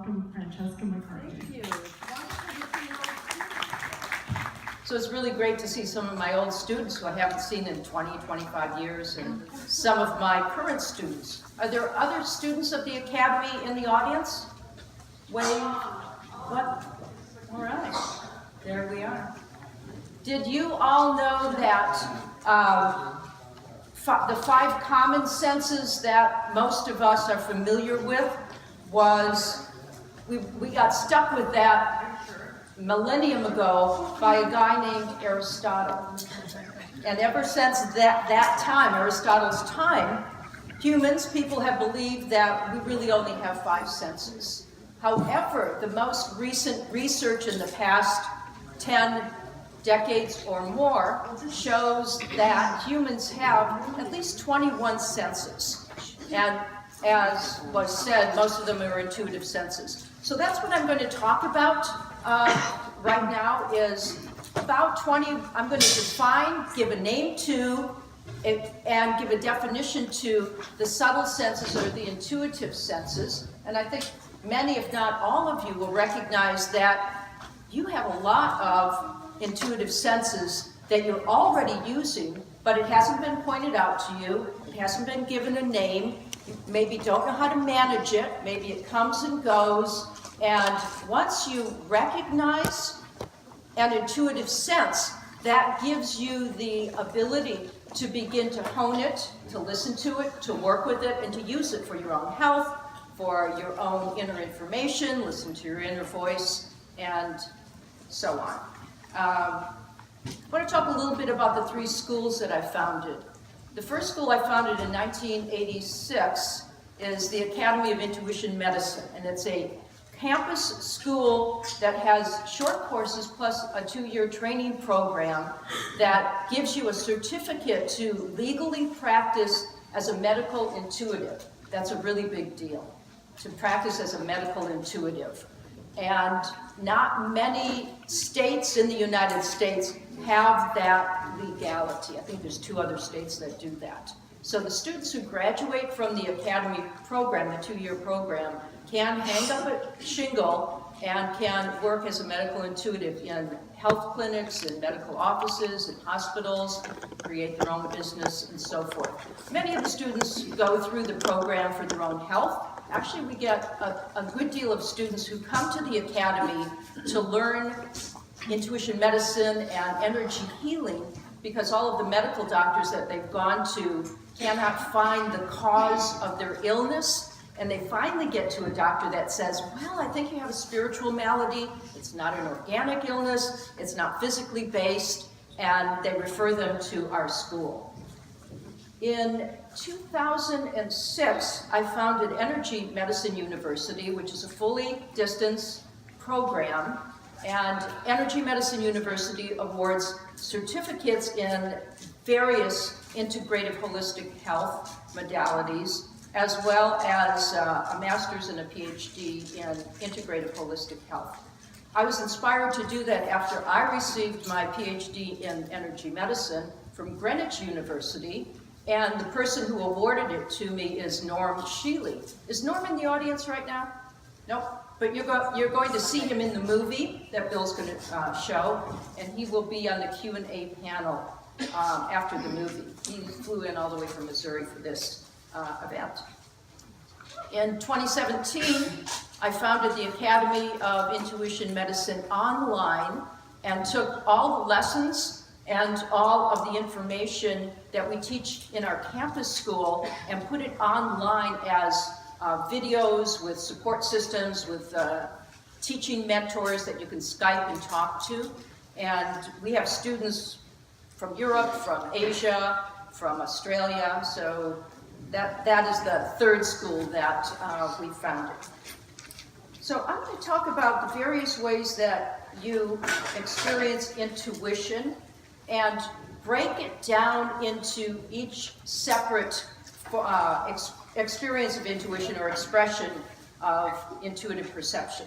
welcome Francesca McCartney. Thank you. So it's really great to see some of my old students who I haven't seen in 20, 25 years, and some of my current students. Are there other students of the Academy in the audience? Wave. What? All right. There we are. Did you all know that the 5 common senses that most of us are familiar with was, we got stuck with that millennium ago by a guy named Aristotle. And ever since that time, Aristotle's time, people have believed that we really only have 5 senses. However, the most recent research in the past 10 decades or more shows that humans have at least 21 senses. And as was said, most of them are intuitive senses. So that's what I'm going to talk about right now, is about 20, I'm going to define, give a name to, and give a definition to the subtle senses or the intuitive senses. And I think many, if not all of you, will recognize that you have a lot of intuitive senses that you're already using, but it hasn't been pointed out to you, it hasn't been given a name, you maybe don't know how to manage it, maybe it comes and goes, and once you recognize an intuitive sense, that gives you the ability to begin to hone it, to listen to it, to work with it, and to use it for your own health, for your own inner information, listen to your inner voice, and so on. I want to talk a little bit about the 3 schools that I founded. The first school I founded in 1986 is the Academy of Intuition Medicine, and it's a campus school that has short courses plus a 2-year training program that gives you a certificate to legally practice as a medical intuitive. That's a really big deal, to practice as a medical intuitive. And not many states in the United States have that legality. I think there's 2 other states that do that. So the students who graduate from the Academy program, the 2-year program, can hang up a shingle and can work as a medical intuitive in health clinics, in medical offices, in hospitals, create their own business, and so forth. Many of the students go through the program for their own health. Actually, we get a good deal of students who come to the Academy to learn intuition medicine and energy healing, because all of the medical doctors that they've gone to cannot find the cause of their illness, and they finally get to a doctor that says, well, I think you have a spiritual malady, it's not an organic illness, it's not physically based, and they refer them to our school. In 2006, I founded Energy Medicine University, which is a fully distance program, and Energy Medicine University awards certificates in various integrative holistic health modalities, as well as a master's and a PhD in integrative holistic health. I was inspired to do that after I received my PhD in energy medicine from Greenwich University, and the person who awarded it to me is Norm Sheely. Is Norm in the audience right now? Nope. But you're going to see him in the movie that Bill's going to show, and he will be on the Q&A panel after the movie. He flew in all the way from Missouri for this event. In 2017, I founded the Academy of Intuition Medicine online and took all the lessons and all of the information that we teach in our campus school and put it online as videos with support systems, with teaching mentors that you can Skype and talk to. And we have students from Europe, from Asia, from Australia, so that is the 3rd school that we founded. So I'm going to talk about the various ways that you experience intuition and break it down into each separate experience of intuition or expression of intuitive perception.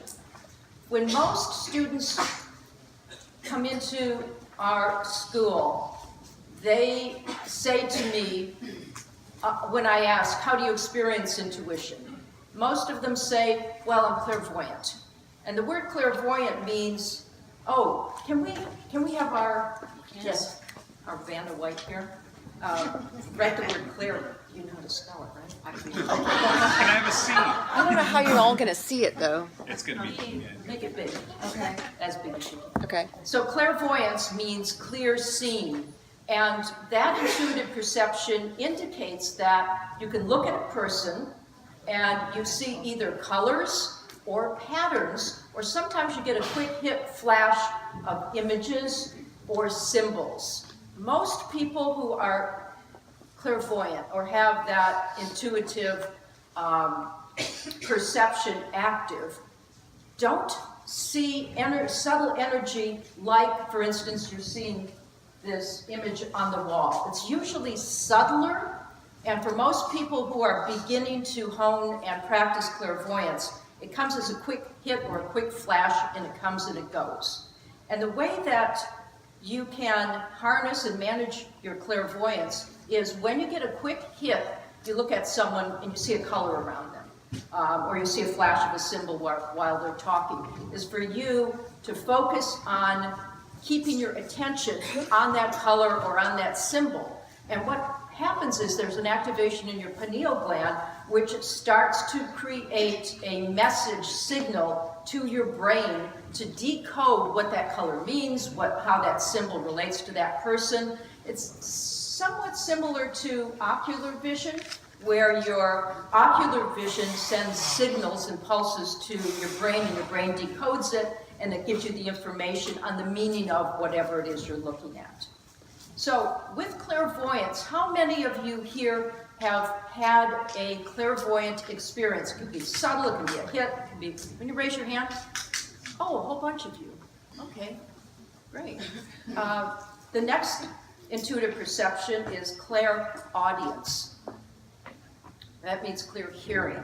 When most students come into our school, they say to me, when I ask, how do you experience intuition? most of them say, well, I'm clairvoyant. And the word clairvoyant means, oh, can we have our, yes, our Vanna White here? Write the word clear. You know how to spell it, right? Can I have a seat? I don't know how you're all going to see it, though. It's going to be. Make it big. Okay. As big as you can. Okay. So clairvoyance means clear seeing. And that intuitive perception indicates that you can look at a person and you see either colors or patterns, or sometimes you get a quick hit flash of images or symbols. Most people who are clairvoyant or have that intuitive perception active don't see subtle energy like, for instance, you're seeing this image on the wall. It's usually subtler, and for most people who are beginning to hone and practice clairvoyance, it comes as a quick hit or a quick flash, and it comes and it goes. And the way that you can harness and manage your clairvoyance is when you get a quick hit, you look at someone and you see a color around them, or you see a flash of a symbol while they're talking, is for you to focus on keeping your attention on that color or on that symbol. And what happens is there's an activation in your pineal gland which starts to create a message signal to your brain to decode what that color means, how that symbol relates to that person. It's somewhat similar to ocular vision, where your ocular vision sends signals and pulses to your brain, and your brain decodes it, and it gives you the information on the meaning of whatever it is you're looking at. So with clairvoyance, how many of you here have had a clairvoyant experience? It could be subtle, it can be a hit, it can be, when you raise your hand, oh, a whole bunch of you. Okay, great. The next intuitive perception is clairaudience. That means clear hearing.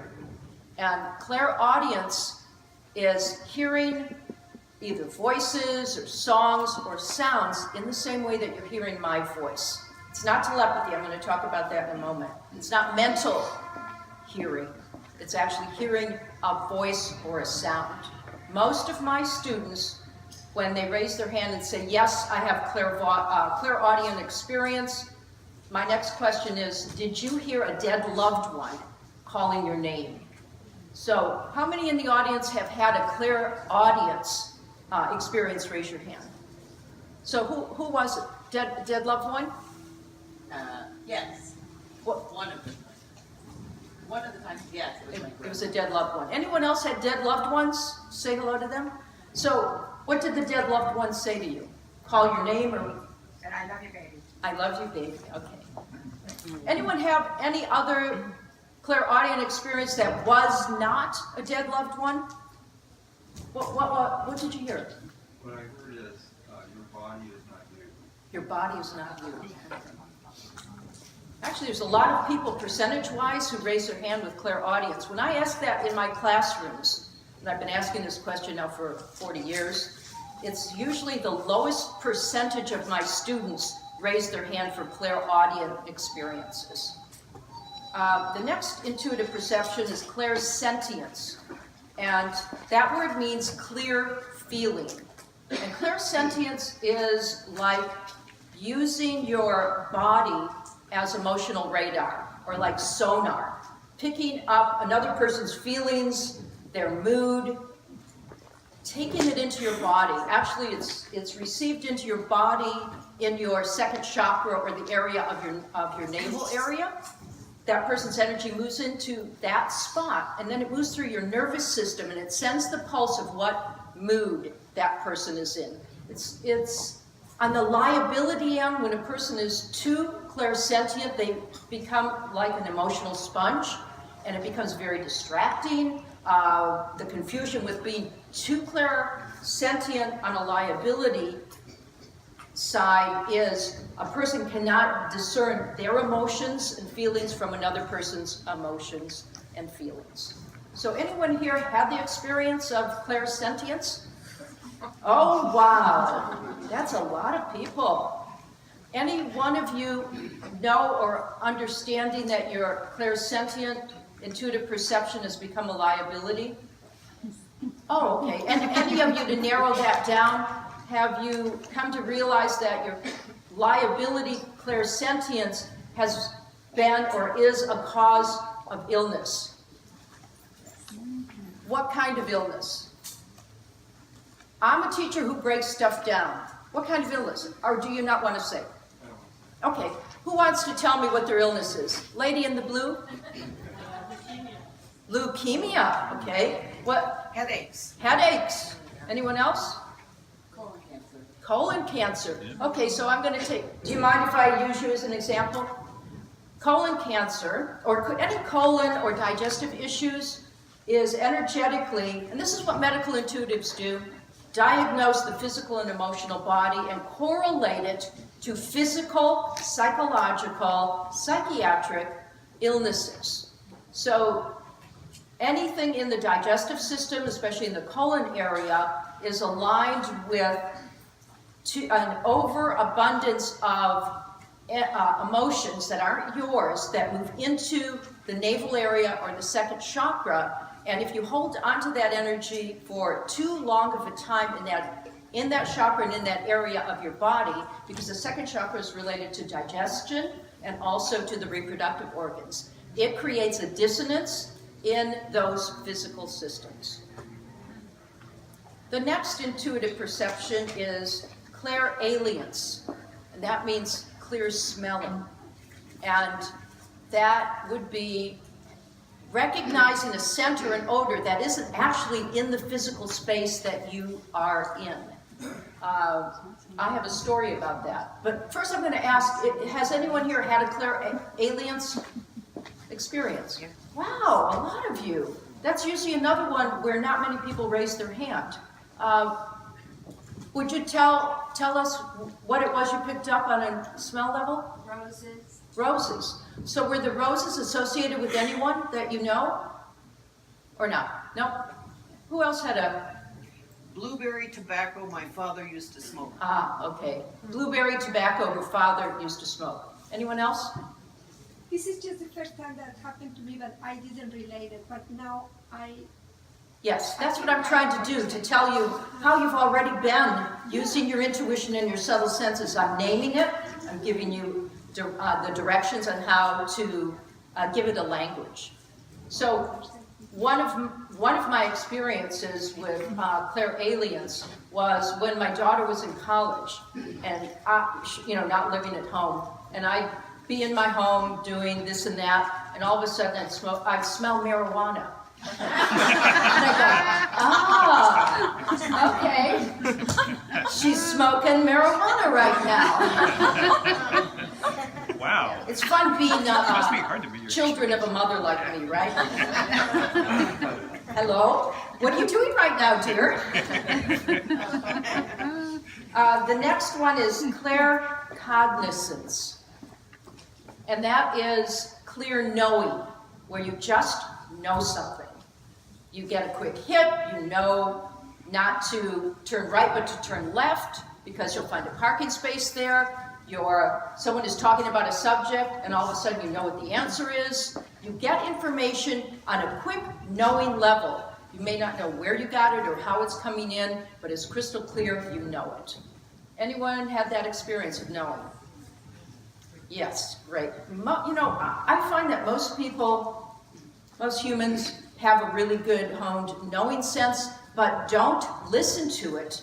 And clairaudience is hearing either voices or songs or sounds in the same way that you're hearing my voice. It's not telepathy. I'm going to talk about that in a moment. It's not mental hearing. It's actually hearing a voice or a sound. Most of my students, when they raise their hand and say, yes, I have clairaudient experience, my next question is, did you hear a dead loved one calling your name? So how many in the audience have had a clairaudience experience? Raise your hand. So who was it? Dead loved one? Yes. What? One of the times, yes. It was a dead loved one. Anyone else had dead loved ones? Say hello to them. So what did the dead loved one say to you? Call your name or? Said, I love you, baby. I love you, baby. Okay. Anyone have any other clairaudient experience that was not a dead loved one? What did you hear? What I heard is, your body is not you. Your body is not you. Actually, there's a lot of people, percentage-wise, who raise their hand with clairaudience. When I ask that in my classrooms, and I've been asking this question now for 40 years, it's usually the lowest percentage of my students raise their hand for clairaudient experiences. The next intuitive perception is clairsentience. And that word means clear feeling. And clairsentience is like using your body as emotional radar, or like sonar, picking up another person's feelings, their mood, taking it into your body. Actually, it's received into your body in your second chakra, or the area of your navel area. That person's energy moves into that spot, and then it moves through your nervous system, and it sends the pulse of what mood that person is in. It's on the liability end. When a person is too clairsentient, they become like an emotional sponge, and it becomes very distracting. The confusion with being too clairsentient on a liability side is a person cannot discern their emotions and feelings from another person's emotions and feelings. So anyone here had the experience of clairsentience? Oh, wow. That's a lot of people. Any one of you know or understanding that you're clairsentient intuitive perception has become a liability? Oh, okay. And any of you, to narrow that down, have you come to realize that your liability clairsentience has been or is a cause of illness? What kind of illness? I'm a teacher who breaks stuff down. What kind of illness? Or do you not want to say? Okay. Who wants to tell me what their illness is? Lady in the blue? Leukemia. Okay. What? Headaches. Headaches. Anyone else? Colon cancer. Colon cancer. Okay, so I'm going to take, do you mind if I use you as an example? Colon cancer, or any colon or digestive issues, is energetically, and this is what medical intuitives do, diagnose the physical and emotional body and correlate it to physical, psychological, psychiatric illnesses. So anything in the digestive system, especially in the colon area, is aligned with an overabundance of emotions that aren't yours that move into the navel area or the second chakra. And if you hold onto that energy for too long of a time in that chakra and in that area of your body, because the second chakra is related to digestion and also to the reproductive organs, it creates a dissonance in those physical systems. The next intuitive perception is clairalience, and that means clear smelling. And that would be recognizing a scent or an odor that isn't actually in the physical space that you are in. I have a story about that. But first I'm going to ask, has anyone here had a clairalience experience? Wow, a lot of you. That's usually another one where not many people raise their hand. Would you tell us what it was you picked up on a smell level? Roses. Roses. So were the roses associated with anyone that you know? Or not? No? Who else had a... Blueberry tobacco my father used to smoke. Ah, okay. Blueberry tobacco your father used to smoke. Anyone else? This is just the first time that happened to me, but I didn't relate it. But now Yes, that's what I'm trying to do, to tell you how you've already been using your intuition and your subtle senses. I'm naming it. I'm giving you the directions on how to give it a language. So one of my experiences with clairalience was when my daughter was in college and not living at home, and I'd be in my home doing this and that, and all of a sudden I'd smell marijuana. And I go, okay, she's smoking marijuana right now. Wow. It's fun being Must be hard to be your children of a mother like me, right? Hello? What are you doing right now, dear? The next one is claircognizance. And that is clear knowing, where you just know something. You get a quick hit, you know not to turn right but to turn left because you'll find a parking space there. Someone is talking about a subject and all of a sudden you know what the answer is. You get information on a quick knowing level. You may not know where you got it or how it's coming in, but it's crystal clear, you know it. Anyone had that experience of knowing? Yes, great. I find that most humans have a really good honed knowing sense, but don't listen to it,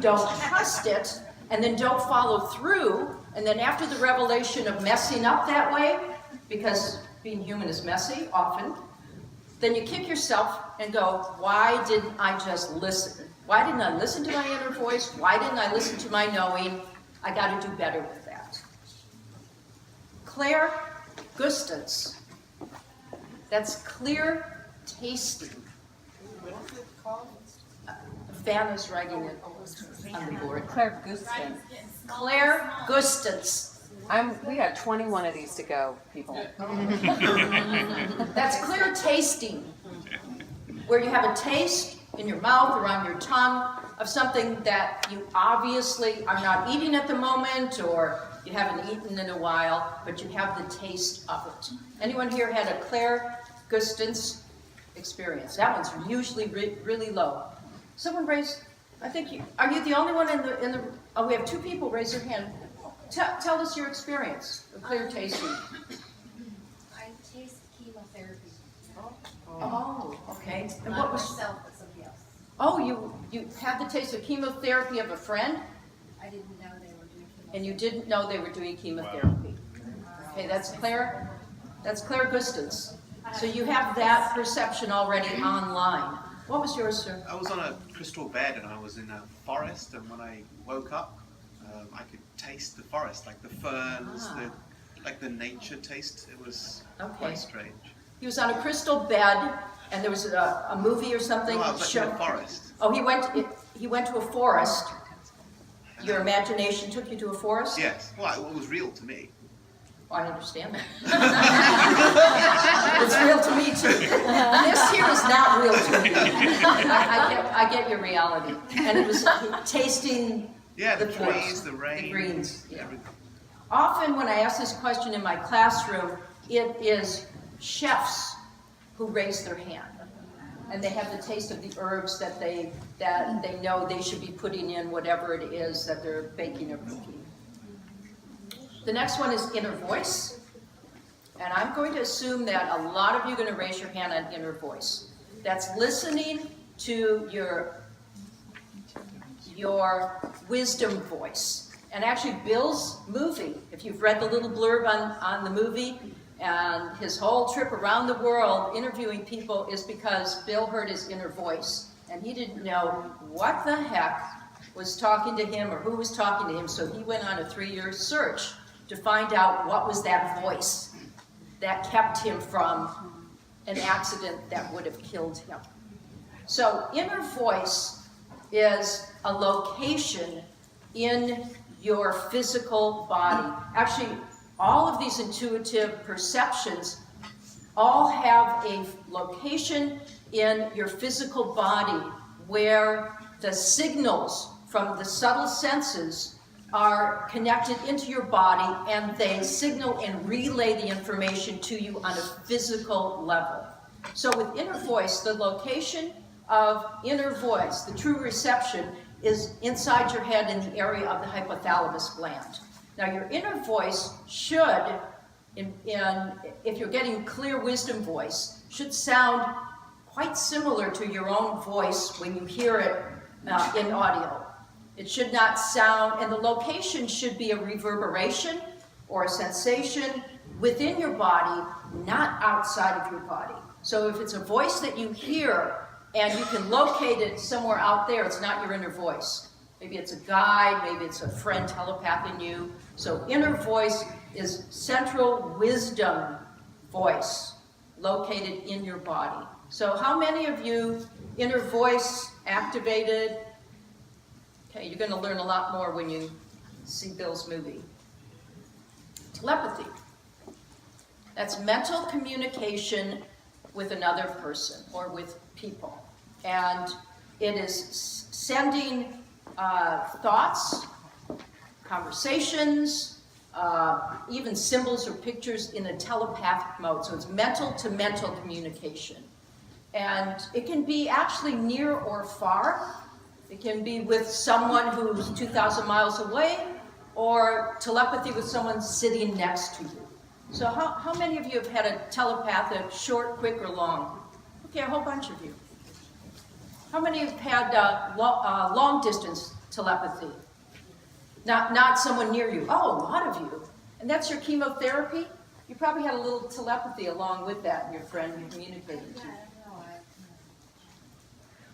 don't trust it, and then don't follow through. And then after the revelation of messing up that way, because being human is messy often, then you kick yourself and go, why didn't I just listen? Why didn't I listen to my inner voice? Why didn't I listen to my knowing? I got to do better with that. Clairgustance. That's clear tasting. What's it called? Vanna's writing it on the board. Clairgustance. Clairgustance. We got 21 of these to go, people. That's clear tasting, where you have a taste in your mouth or on your tongue of something that you obviously are not eating at the moment, or you haven't eaten in a while, but you have the taste of it. Anyone here had a Guston's experience. That one's usually really low. Someone raised, I think are you the only one in the, oh, we have 2 people raise their hand. Tell us your experience of clear tasting. I taste chemotherapy. Oh, okay. And Not what was, myself, but somebody else. oh, you had the taste of chemotherapy of a friend, I didn't know they were doing chemotherapy. and you didn't know they were doing chemotherapy. Okay, that's Claire Guston's. So you have that perception already online. What was yours, sir? I was on a crystal bed and I was in a forest, and when I woke up, I could taste the forest, like the ferns, like the nature taste. It was quite strange. He was on a crystal bed, and there was a movie or something. No, I was like in a forest. Oh, he went to a forest. Your imagination took you to a forest? Yes. Well, it was real to me. I understand that. It's real to me too. This here is not real to me. I get your reality. And it was tasting the trees, trees, the rain, the greens. Yeah. everything. Often when I ask this question in my classroom, it is chefs who raise their hand. And they have the taste of the herbs that they know they should be putting in whatever it is that they're baking or cooking. The next one is inner voice. And I'm going to assume that a lot of you are going to raise your hand on inner voice. That's listening to your wisdom voice. And actually Bill's movie, if you've read the little blurb on the movie, and his whole trip around the world interviewing people is because Bill heard his inner voice. And he didn't know what the heck was talking to him or who was talking to him, so he went on a 3-year search to find out what was that voice that kept him from an accident that would have killed him. So inner voice is a location in your physical body. Actually, all of these intuitive perceptions all have a location in your physical body where the signals from the subtle senses are connected into your body, and they signal and relay the information to you on a physical level. So with inner voice, the location of inner voice, the true reception, is inside your head in the area of the hypothalamus gland. Now your inner voice should, if you're getting clear wisdom voice, should sound quite similar to your own voice when you hear it in audio. It should not sound, and the location should be a reverberation or a sensation within your body, not outside of your body. So if it's a voice that you hear and you can locate it somewhere out there, it's not your inner voice. Maybe it's a guide, maybe it's a friend telepathing you. So inner voice is central wisdom voice located in your body. So how many of you inner voice activated? Okay, you're going to learn a lot more when you see Bill's movie. Telepathy. That's mental communication with another person or with people. And it is sending thoughts, conversations, even symbols or pictures in a telepathic mode. So it's mental to mental communication. And it can be actually near or far. It can be with someone who's 2,000 miles away, or telepathy with someone sitting next to you. So how many of you have had a telepathic, short, quick, or long? Okay, a whole bunch of you. How many have had long distance telepathy? Not someone near you. Oh, a lot of you. And that's your chemotherapy? You probably had a little telepathy along with that, and your friend you communicated to.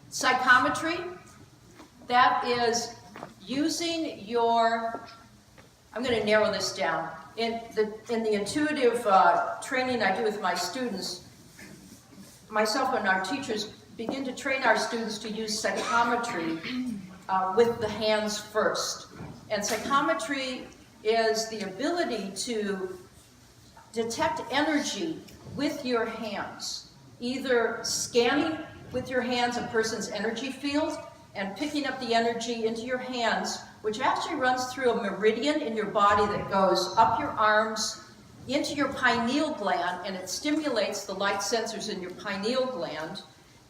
Psychometry. That is using your, I'm going to narrow this down. In the intuitive training I do with my students, myself and our teachers begin to train our students to use psychometry with the hands first. And psychometry is the ability to detect energy with your hands, either scanning with your hands a person's energy field and picking up the energy into your hands, which actually runs through a meridian in your body that goes up your arms, into your pineal gland, and it stimulates the light sensors in your pineal gland,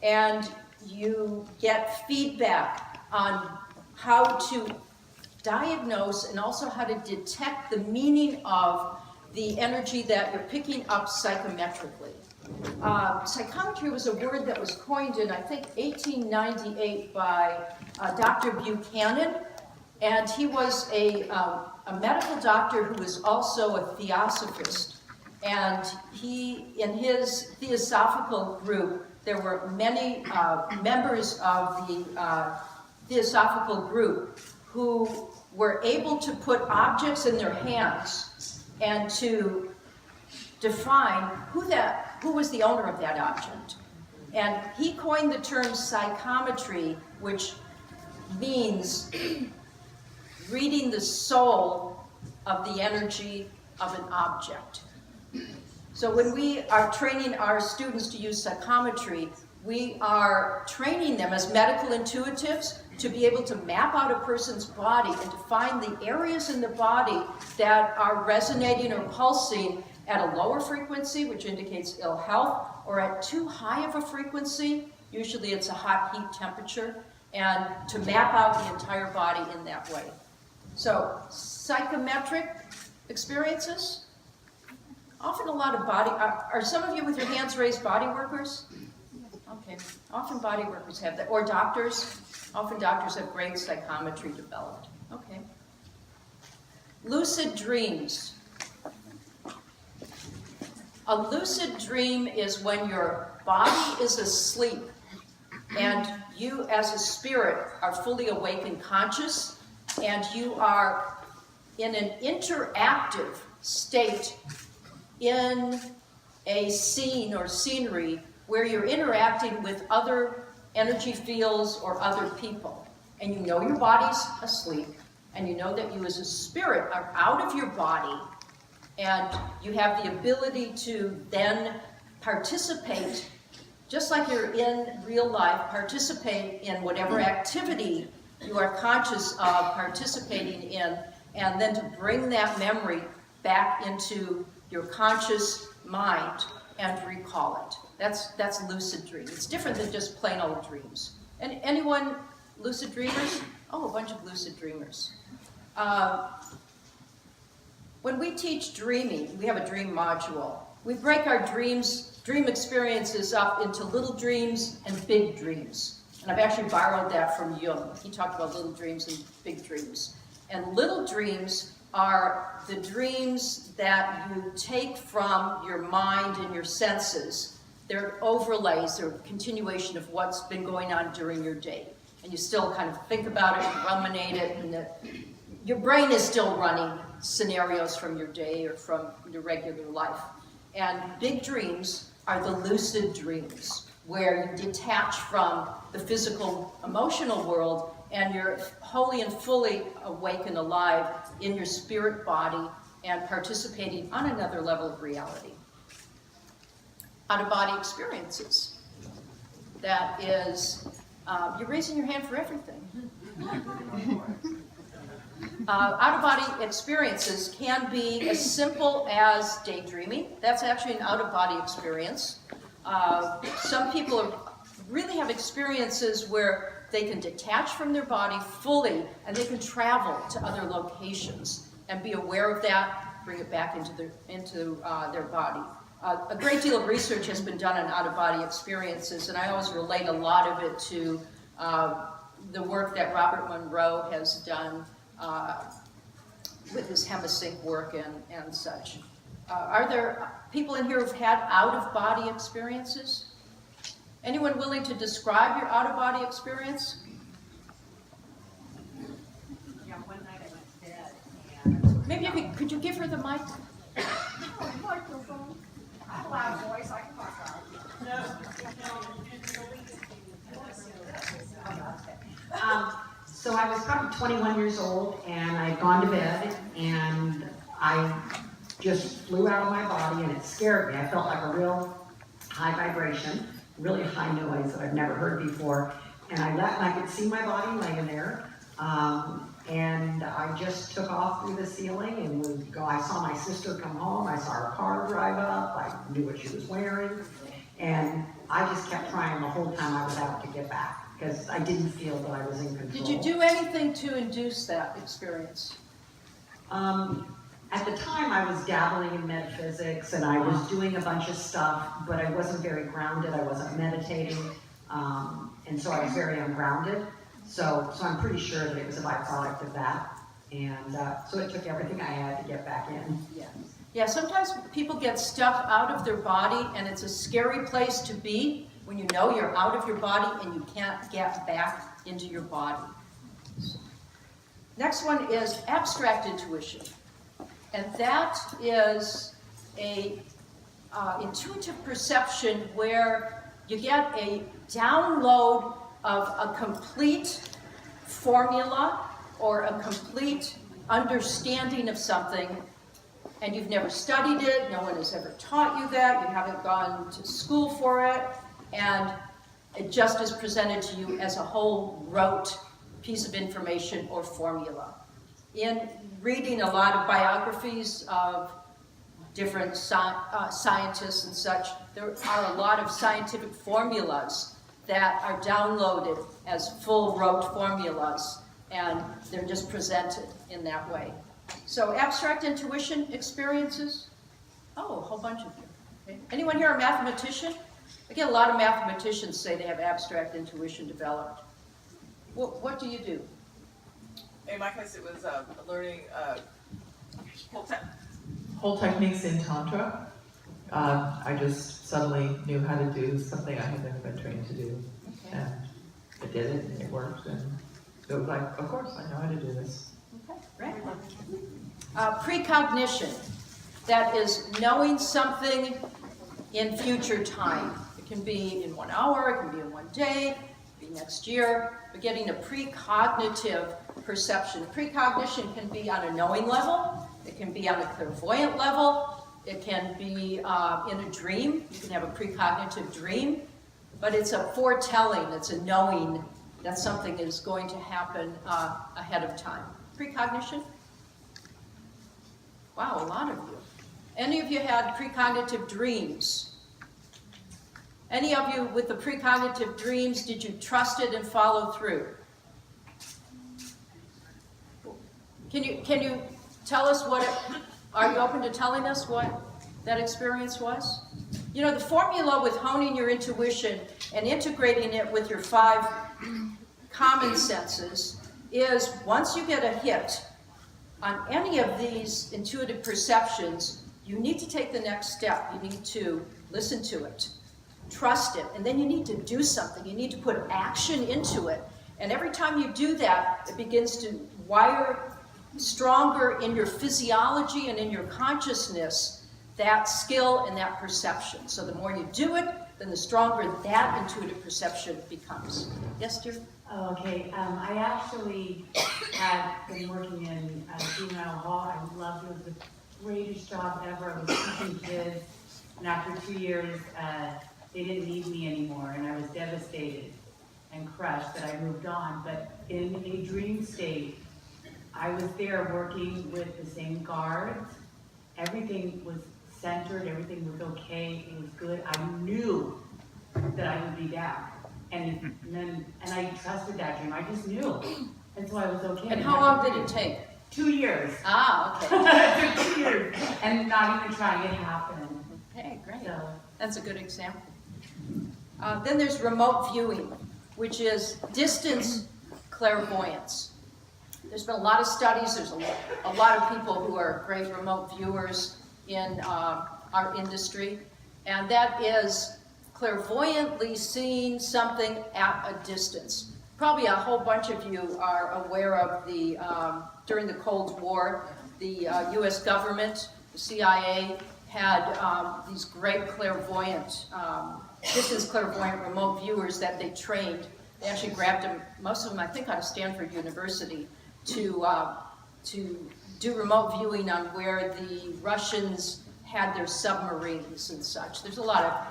and you get feedback on how to diagnose and also how to detect the meaning of the energy that you're picking up psychometrically. Psychometry was a word that was coined in, I think, 1898 by Dr. Buchanan, and he was a medical doctor who was also a theosophist. And he, in his theosophical group, there were many members of the theosophical group who were able to put objects in their hands and to define who was the owner of that object. And he coined the term psychometry, which means reading the soul of the energy of an object. So when we are training our students to use psychometry, we are training them as medical intuitives to be able to map out a person's body and to find the areas in the body that are resonating or pulsing at a lower frequency, which indicates ill health, or at too high of a frequency, usually it's a hot heat temperature, and to map out the entire body in that way. So, psychometric experiences, often a lot of body, are some of you with your hands raised body workers? Okay, often body workers have that, or doctors. Often doctors have great psychometry developed. Okay. Lucid dreams. A lucid dream is when your body is asleep and you as a spirit are fully awake and conscious, and you are in an interactive state in a scene or scenery where you're interacting with other energy fields or other people. And you know your body's asleep, and you know that you as a spirit are out of your body, and you have the ability to then participate, just like you're in real life, participate in whatever activity you are conscious of participating in, and then to bring that memory back into your conscious mind and recall it. That's lucid dream. It's different than just plain old dreams. And anyone lucid dreamers? Oh, a bunch of lucid dreamers. When we teach dreaming, we have a dream module. We break our dream experiences up into little dreams and big dreams. And I've actually borrowed that from Jung. He talked about little dreams and big dreams. And little dreams are the dreams that you take from your mind and your senses. They're overlays, they're a continuation of what's been going on during your day. And you still kind of think about it, ruminate it, and your brain is still running scenarios from your day or from your regular life. And big dreams are the lucid dreams, where you detach from the physical, emotional world, and you're wholly and fully awake and alive in your spirit body and participating on another level of reality. Out-of-body experiences. That is, you're raising your hand for everything. Out-of-body experiences can be as simple as daydreaming. That's actually an out-of-body experience. Some people really have experiences where they can detach from their body fully, and they can travel to other locations and be aware of that, bring it back into their body. A great deal of research has been done on out-of-body experiences, and I always relate a lot of it to the work that Robert Monroe has done with his Hemisync work and such. Are there people in here who've had out-of-body experiences? Anyone willing to describe your out-of-body experience? Yeah, one night I went to bed and Maybe could you give her the mic? microphone. I have a loud voice, I can talk loud. So I was probably 21 years old, and I had gone to bed, and I just flew out of my body, and it scared me. I felt like a real high vibration, really high noise that I've never heard before. And I could see my body laying there, and I just took off through the ceiling and would go. I saw my sister come home, I saw her car drive up, I knew what she was wearing, and I just kept trying the whole time I was out to get back, because I didn't feel that I was in control. Did you do anything to induce that experience? At the time, I was dabbling in metaphysics, and I was doing a bunch of stuff, but I wasn't very grounded, I wasn't meditating, and so I was very ungrounded. So I'm pretty sure that it was a byproduct of that, and so it took everything I had to get back in. Yeah, sometimes people get stuff out of their body, and it's a scary place to be when you know you're out of your body and you can't get back into your body. Next one is abstract intuition. And that is a intuitive perception where you get a download of a complete formula or a complete understanding of something, and you've never studied it, no one has ever taught you that, you haven't gone to school for it, and it just is presented to you as a whole rote piece of information or formula. In reading a lot of biographies of different scientists and such, there are a lot of scientific formulas that are downloaded as full rote formulas, and they're just presented in that way. So abstract intuition experiences? Oh, a whole bunch of you. Okay. Anyone here a mathematician? I get a lot of mathematicians say they have abstract intuition developed. What do you do? In my case, it was learning whole techniques in Tantra. I just suddenly knew how to do something I had never been trained to do. Okay. And I did it, and it worked, and it was like, of course, I know how to do this. Okay, right. Precognition, that is knowing something in future time. It can be in 1 hour, it can be in 1 day, it can be next year, but getting a precognitive perception. Precognition can be on a knowing level, it can be on a clairvoyant level, it can be in a dream. You can have a precognitive dream, but it's a foretelling, it's a knowing that something is going to happen ahead of time. Precognition? Wow, a lot of you. Any of you had precognitive dreams? Any of you with the precognitive dreams, did you trust it and follow through? Can you tell us what it, are you open to telling us what that experience was? You know, the formula with honing your intuition and integrating it with your 5 common senses is once you get a hit on any of these intuitive perceptions, you need to take the next step. You need to listen to it, trust it, and then you need to do something. You need to put action into it. And every time you do that, it begins to wire stronger in your physiology and in your consciousness that skill and that perception. So the more you do it, then the stronger that intuitive perception becomes. Yes, dear? Oh, okay. I actually had been working in juvenile hall. I loved it. It was the greatest job ever. I was teaching kids, and after 2 years, they didn't need me anymore, and I was devastated and crushed that I moved on. But in a dream state, I was there working with the same guards. Everything was centered, everything was okay, it was good. I knew that I would be down. And I trusted that dream. I just knew. And so I was okay. And how long did it take? 2 years. Ah, okay. It took 2 years. And not even trying, it happened. Okay, great. So. That's a good example. Then there's remote viewing, which is distance clairvoyance. There's been a lot of studies, there's a lot of people who are great remote viewers in our industry, and that is clairvoyantly seeing something at a distance. Probably a whole bunch of you are aware of the, during the Cold War, the US government, the CIA, had these great clairvoyant, distance clairvoyant remote viewers that they trained. They actually grabbed them, most of them I think out of Stanford University, to do remote viewing on where the Russians had their submarines and such. There's a lot of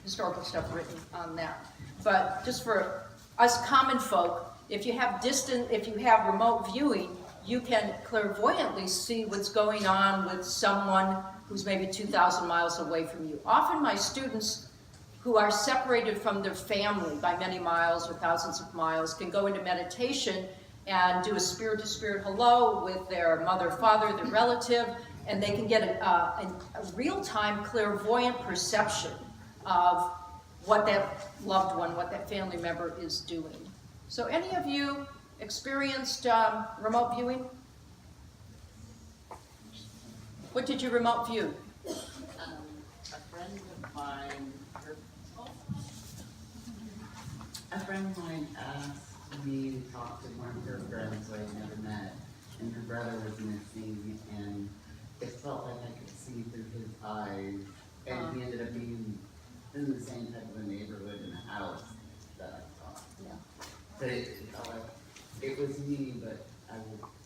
historical stuff written on that. But just for us common folk, If you have remote viewing, you can clairvoyantly see what's going on with someone who's maybe 2,000 miles away from you. Often my students who are separated from their family by many miles or thousands of miles can go into meditation and do a spirit-to-spirit hello with their mother, father, their relative, and they can get a real-time clairvoyant perception of what that loved one, what that family member is doing. So any of you experienced remote viewing? What did you remote view? A friend of mine, asked me to talk to one of her friends who I'd never met, and her brother was missing, and it felt like I could see through his eyes, and he ended up being in the same type of a neighborhood in the house that I saw. Yeah. But it felt like it was me, but I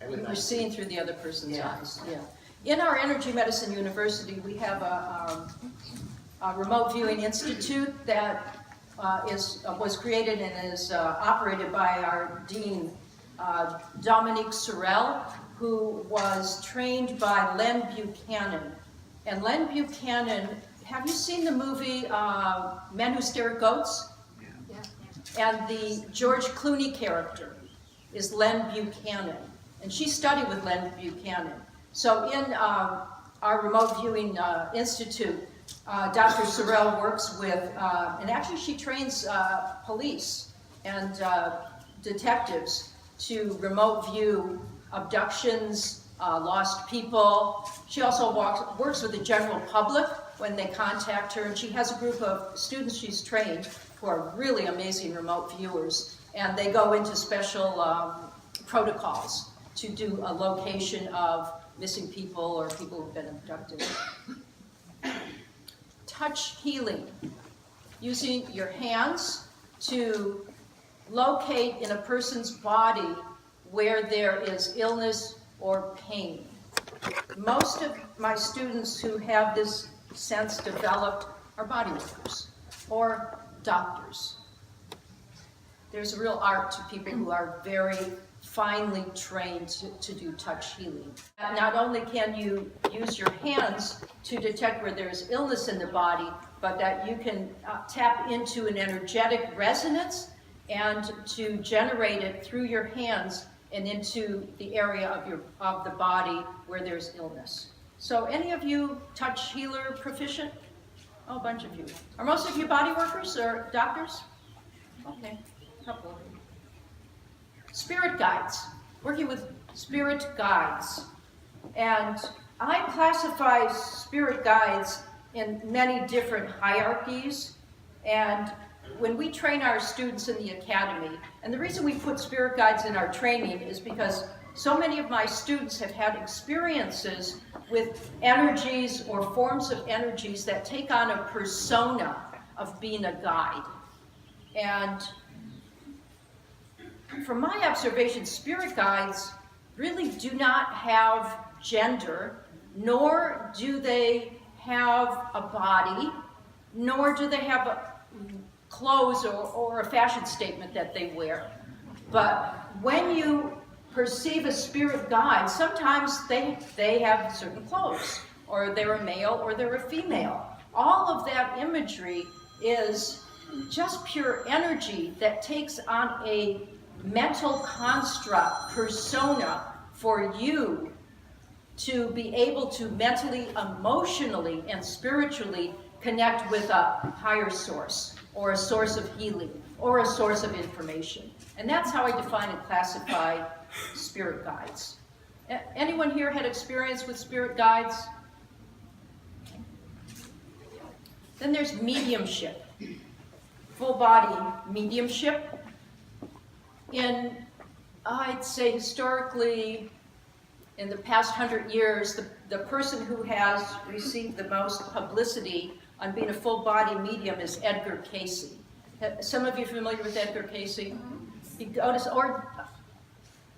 was You were seeing through the other person's Yeah. eyes. Yeah. In our Energy Medicine University, we have a remote viewing institute that was created and is operated by our dean, Dominique Sorel, who was trained by Len Buchanan. And Len Buchanan, have you seen the movie Men Who Stare at Goats? Yeah. And the George Clooney character is Len Buchanan. And she studied with Len Buchanan. So in our remote viewing institute, Dr. Sorel works with, and actually she trains police and detectives to remote view abductions, lost people. She also works with the general public when they contact her, and she has a group of students she's trained who are really amazing remote viewers, and they go into special protocols to do a location of missing people or people who've been abducted. Touch healing, using your hands to locate in a person's body where there is illness or pain. Most of my students who have this sense developed are body workers or doctors. There's a real art to people who are very finely trained to do touch healing. Not only can you use your hands to detect where there's illness in the body, but that you can tap into an energetic resonance and to generate it through your hands and into the area of the body where there's illness. So any of you touch healer proficient? Oh, a bunch of you. Are most of you body workers or doctors? Okay, a couple of you. Spirit guides, working with spirit guides. And I classify spirit guides in many different hierarchies. And when we train our students in the academy, and the reason we put spirit guides in our training is because so many of my students have had experiences with energies or forms of energies that take on a persona of being a guide. And from my observation, spirit guides really do not have gender, nor do they have a body, nor do they have clothes or a fashion statement that they wear. But when you perceive a spirit guide, sometimes they have certain clothes, or they're a male or they're a female. All of that imagery is just pure energy that takes on a mental construct, persona, for you to be able to mentally, emotionally, and spiritually connect with a higher source, or a source of healing, or a source of information. And that's how I define and classify spirit guides. Anyone here had experience with spirit guides? Then there's mediumship, full body mediumship. I'd say historically, in the past 100 years, the person who has received the most publicity on being a full body medium is Edgar Cayce. Some of you familiar with Edgar Cayce?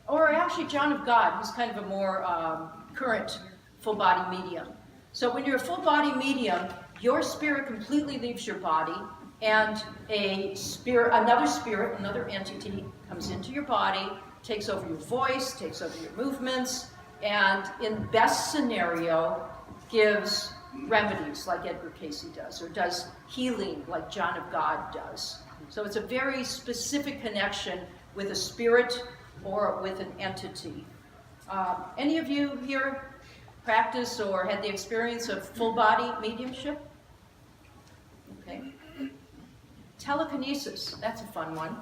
Or actually John of God, who's kind of a more current full body medium. So when you're a full body medium, your spirit completely leaves your body, and another spirit, another entity, comes into your body, takes over your voice, takes over your movements, and in best scenario, gives remedies like Edgar Cayce does, or does healing like John of God does. So it's a very specific connection with a spirit or with an entity. Any of you here practice or had the experience of full body mediumship? Okay. Telekinesis, that's a fun one.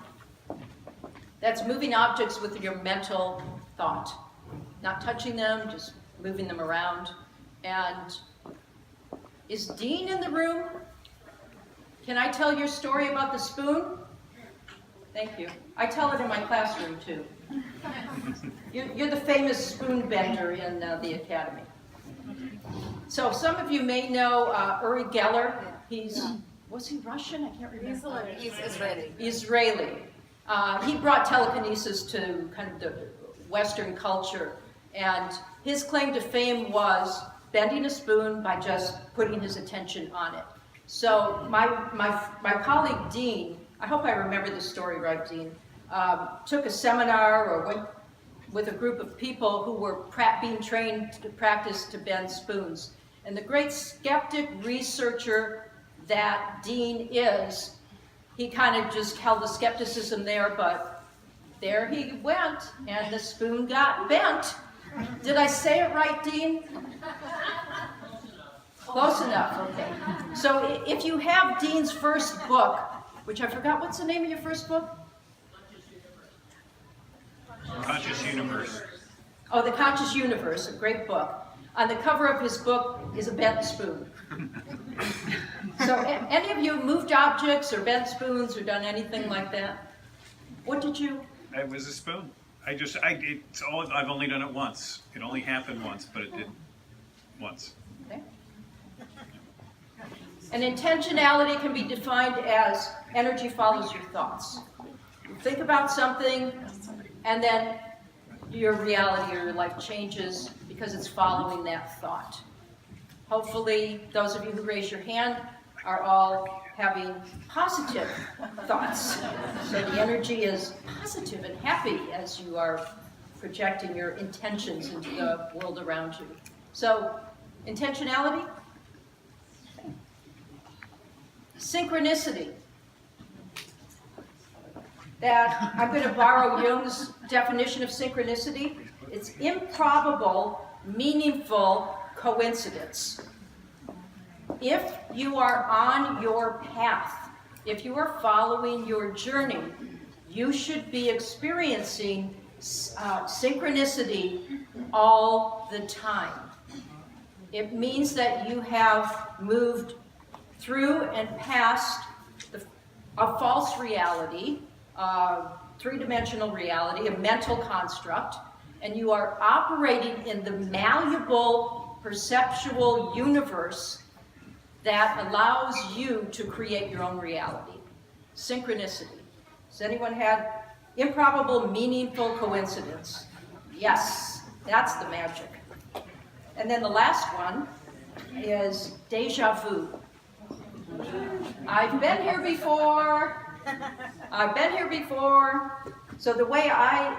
That's moving objects with your mental thought. Not touching them, just moving them around. And is Dean in the room? Can I tell your story about the spoon? Thank you. I tell it in my classroom too. You're the famous spoon bender in the academy. So some of you may know Uri Geller. Was he Russian? I can't remember. He's Israeli. Israeli. He brought telekinesis to kind of the Western culture, and his claim to fame was bending a spoon by just putting his attention on it. So my colleague Dean, I hope I remember the story right, Dean, took a seminar or went with a group of people who were being trained to practice to bend spoons. And the great skeptic researcher that Dean is, he kind of just held the skepticism there, but there he went, and the spoon got bent. Did I say it right, Dean? Close enough, okay. So if you have Dean's first book, which I forgot, what's the name of your first book? Conscious Universe. Oh, The Conscious Universe, a great book. On the cover of his book is a bent spoon. So any of you moved objects or bent spoons or done anything like that? What did you? It was a spoon. I've only done it once. It only happened once, but it did once. Okay. And intentionality can be defined as energy follows your thoughts. You think about something, and then your reality or your life changes because it's following that thought. Hopefully, those of you who raise your hand are all having positive thoughts. So the energy is positive and happy as you are projecting your intentions into the world around you. So, intentionality. Synchronicity. That I'm going to borrow Jung's definition of synchronicity. It's improbable, meaningful coincidence. If you are on your path, if you are following your journey, you should be experiencing synchronicity all the time. It means that you have moved through and past a false reality, three-dimensional reality, a mental construct, and you are operating in the malleable perceptual universe that allows you to create your own reality. Synchronicity. Has anyone had improbable, meaningful coincidence? Yes, that's the magic. And then the last one is deja vu. I've been here before. I've been here before. So the way I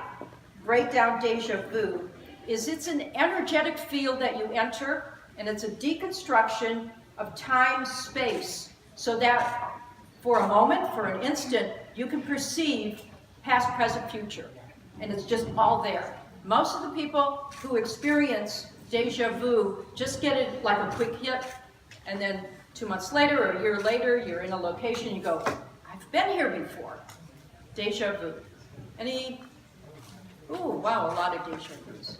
break down deja vu is it's an energetic field that you enter, and it's a deconstruction of time, space, so that for a moment, for an instant, you can perceive past, present, future. And it's just all there. Most of the people who experience deja vu just get it like a quick hit, and then 2 months later or a year later, you're in a location, you go, I've been here before. Deja vu. Any? Ooh, wow, a lot of deja vus.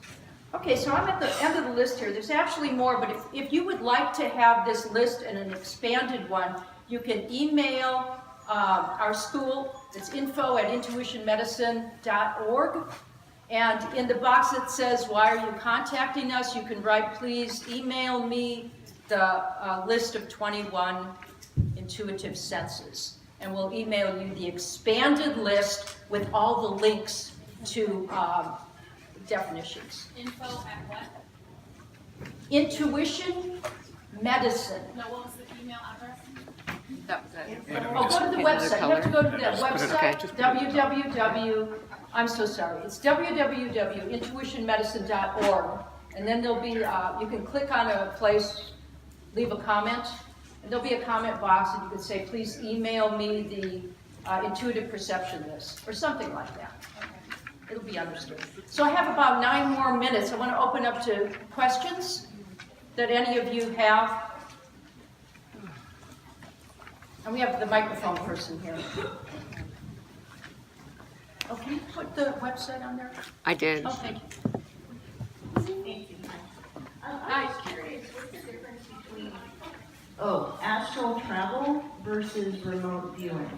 Okay, so I'm at the end of the list here. There's actually more, but if you would like to have this list and an expanded one, you can email our school. It's info@intuitionmedicine.org. And in the box that says, why are you contacting us, you can write, please email me the list of 21 intuitive senses. And we'll email you the expanded list with all the links to definitions. Info at what? Intuition Medicine. No, what was the email address? That was it. Oh, go to the website. You have to go to the website, I'm so sorry. It's www.intuitionmedicine.org. And then there'll be, you can click on a place, leave a comment, and there'll be a comment box, and you can say, please email me the intuitive perception list, or something like that. It'll be understood. So I have about 9 more minutes. I want to open up to questions that any of you have. And we have the microphone person here. Oh, can you put the website on there? I did. Oh, thank you. I'm curious, what's the difference between, astral travel versus remote viewing?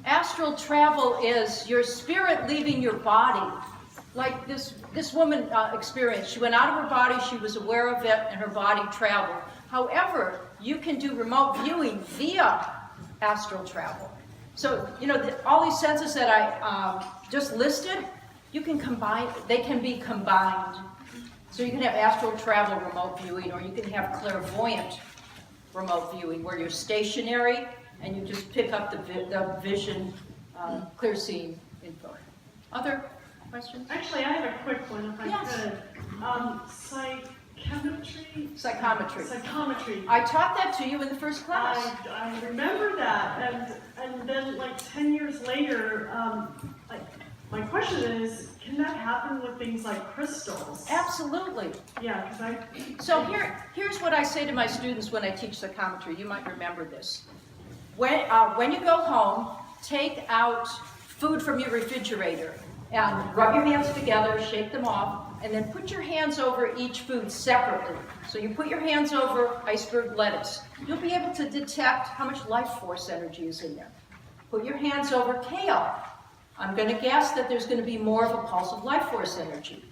Astral travel is your spirit leaving your body. Like this woman experienced. She went out of her body, she was aware of it, and her body traveled. However, you can do remote viewing via astral travel. So, all these senses that I just listed, you can combine, they can be combined. So you can have astral travel remote viewing, or you can have clairvoyant remote viewing, where you're stationary and you just pick up the vision, clear seeing info. Other questions? Actually, I have a quick one if I could. Psychometry. I taught that to you in the first class. I remember that, and then like 10 years later, my question is, can that happen with things like crystals? Absolutely. Yeah, because So here's what I say to my students when I teach psychometry. You might remember this. When you go home, take out food from your refrigerator and rub your hands together, shake them off, and then put your hands over each food separately. So you put your hands over iceberg lettuce. You'll be able to detect how much life force energy is in there. Put your hands over kale. I'm going to guess that there's going to be more of a pulse of life force energy.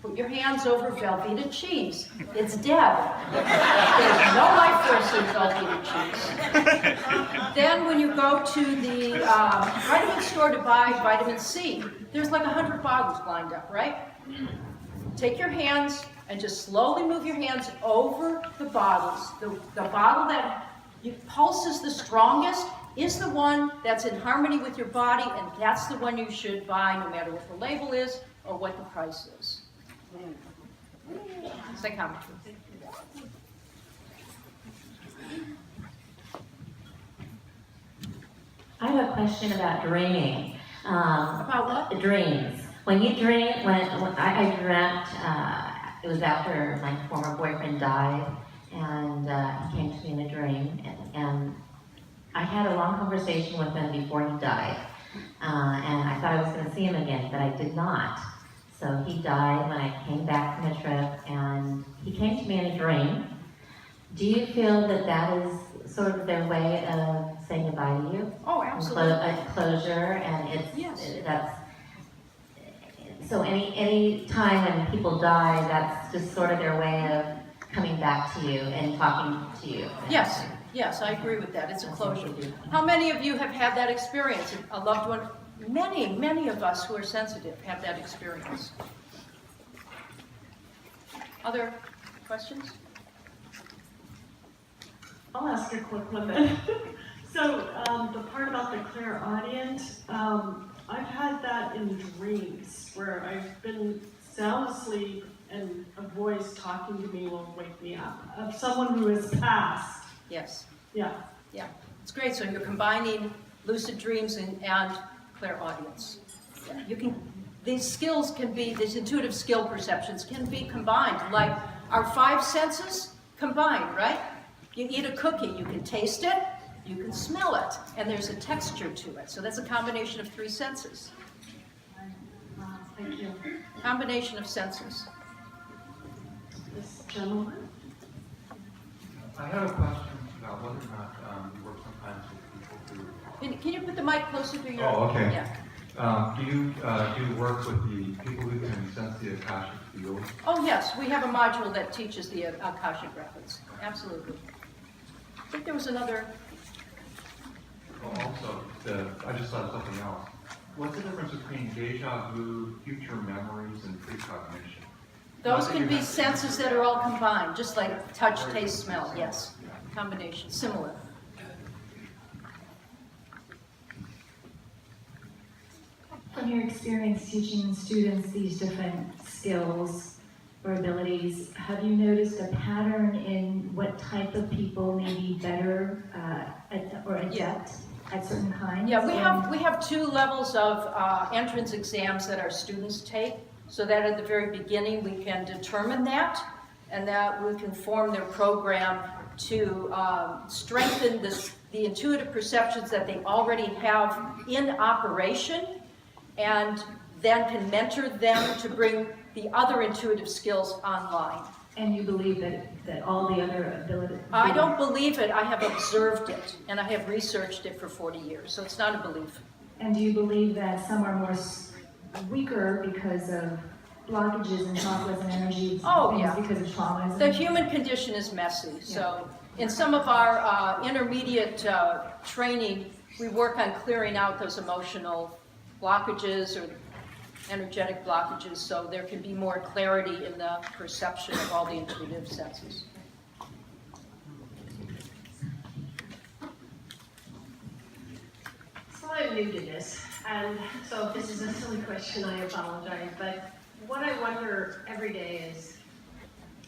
Put your hands over Velveeta cheese. It's dead. There's no life force in Velveeta cheese. Then when you go to the vitamin store to buy vitamin C, there's like 100 bottles lined up, right? Take your hands and just slowly move your hands over the bottles. The bottle that pulses the strongest is the one that's in harmony with your body, and that's the one you should buy no matter what the label is or what the price is. Psychometry. I have a question about dreaming. About what? Dreams. When you dream, when I dreamt, it was after my former boyfriend died, and he came to me in a dream, and I had a long conversation with him before he died, and I thought I was going to see him again, but I did not. So he died when I came back from the trip, and he came to me in a dream. Do you feel that that is sort of their way of saying goodbye to you? Oh, absolutely. A closure, and that's so any time when people die, that's just sort of their way of coming back to you and talking to you. Yes, I agree with that. It's a closure. How many of you have had that experience? A loved one? Many of us who are sensitive have that experience. Other questions? I'll ask a quick one then. So the part about the clairaudient, I've had that in dreams where I've been sound asleep and a voice talking to me will wake me up, of someone who has passed. Yes. Yeah. It's great. So you're combining lucid dreams and clairaudience. These skills can be, these intuitive skill perceptions can be combined, like our 5 senses combined, right? You eat a cookie, you can taste it, you can smell it, and there's a texture to it. So that's a combination of 3 senses. Thank you. Combination of senses. This gentleman? I have a question about whether or not you work sometimes with people who... Can you put the mic closer to your... Oh, okay. Yeah. Do you work with the people who can sense the Akashic field? Oh, yes. We have a module that teaches the Akashic records. Absolutely. I think there was another... Also, I just thought of something else. What's the difference between deja vu, future memories, and precognition? Those can be senses that are all combined, just like touch, taste, smell, yes. combination, similar. From your experience teaching students these different skills or abilities, have you noticed a pattern in what type of people may be better or adept at certain kinds? Yeah, we have 2 levels of entrance exams that our students take, so that at the very beginning we can determine that, and that we can form their program to strengthen the intuitive perceptions that they already have in operation, and then can mentor them to bring the other intuitive skills online. And you believe that all the other abilities? I don't believe it, I have observed it, and I have researched it for 40 years, so it's not a belief. And do you believe that some are more weaker because of blockages and chakras and energies? Oh, yeah. Because of traumas? The human condition is messy, so in some of our intermediate training, we work on clearing out those emotional blockages or energetic blockages, so there can be more clarity in the perception of all the intuitive senses. So I'm new to this, and so if this is a silly question, I apologize, but what I wonder every day is,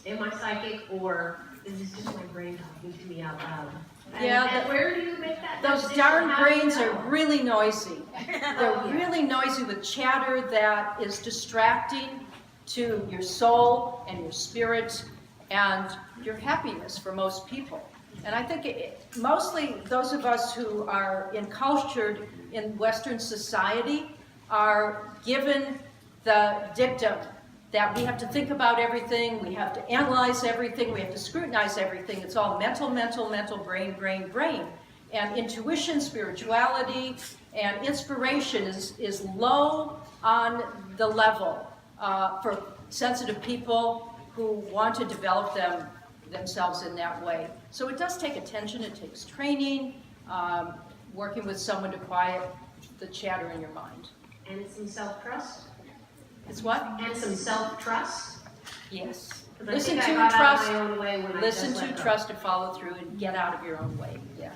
am I psychic, or is this just my brain talking to me out loud? And where do you make that Those decision? darn How do you brains know? are really noisy. They're Yeah. really noisy with chatter that is distracting to your soul and your spirit and your happiness for most people. And I think mostly those of us who are encultured in Western society are given the dictum that we have to think about everything, we have to analyze everything, we have to scrutinize everything. It's all mental, mental, mental, brain, brain, brain. And intuition, spirituality, and inspiration is low on the level for sensitive people who want to develop themselves in that way. So it does take attention, it takes training, working with someone to quiet the chatter in your mind. And some self-trust? It's what? And some self-trust? Yes. 'Cause I Listen think to I and got out of trust. my own way when I Listen just to, let go. trust, and follow through, and get out of your own way. Yeah.